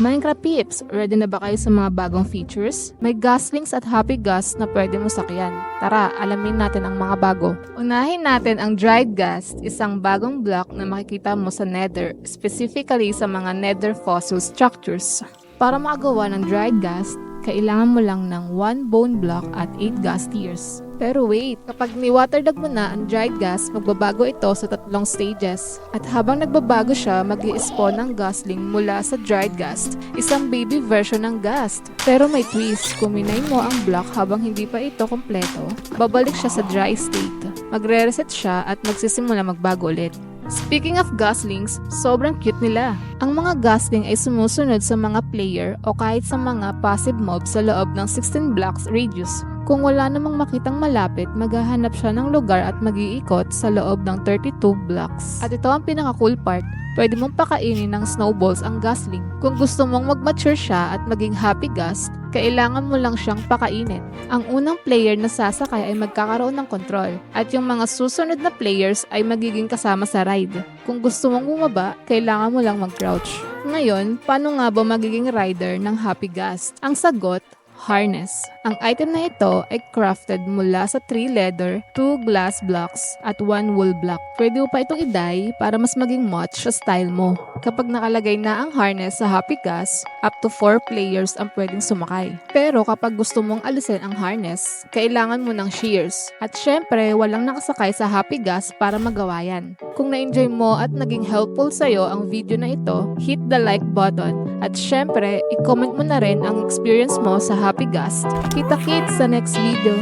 Minecraft peeps, ready na ba kayo sa mga bagong features? May Goslings at Happy Ghast na pwede mo sakyan. Tara, alamin natin ang mga bago. Unahin natin ang Dried Ghast, isang bagong block na makikita mo sa Nether, specifically sa mga Nether fossil structures. Para makagawa ng Dried Ghast, kailangan mo lang ng 1 bone block at 8 ghast tears. Pero wait, kapag ni-waterdag mo na ang dried ghast, magbabago ito sa 3 stages. At habang nagbabago siya, mag-i-spawn ng ghastling mula sa dried ghast, isang baby version ng ghast. Pero may twist, kung minay mo ang block habang hindi pa ito kompleto, babalik siya sa dry state. Magre-reset siya at magsisimula magbago ulit. Speaking of Ghoslings, sobrang cute nila. Ang mga Ghastling ay sumusunod sa mga player o kahit sa mga passive mob sa loob ng 16 blocks radius. Kung wala namang makitang malapit, maghahanap siya ng lugar at mag-iikot sa loob ng 32 blocks. At ito ang pinaka-cool part, pwede mong pakainin ng snowballs ang Ghastling. Kung gusto mong mag-mature siya at maging happy ghast, kailangan mo lang siyang pakainin. Ang unang player na sasakay ay magkakaroon ng control at yung mga susunod na players ay magiging kasama sa ride. Kung gusto mong bumaba, kailangan mo lang mag-crouch. Ngayon, paano nga ba magiging rider ng happy ghast? Ang sagot, harness. Ang item na ito ay crafted mula sa 3 leather, 2 glass blocks, at 1 wool block. Pwede mo pa itong i-dye para mas maging match sa style mo. Kapag nakalagay na ang harness sa Happy Ghast, up to 4 players ang pwedeng sumakay. Pero kapag gusto mong alisin ang harness, kailangan mo ng shears. At syempre, walang nakasakay sa Happy Ghast para magawa yan. Kung na-enjoy mo at naging helpful sa'yo ang video na ito, hit the like button. At syempre, i-comment mo na rin ang experience mo sa Happy Ghast. Kita-kits sa next video.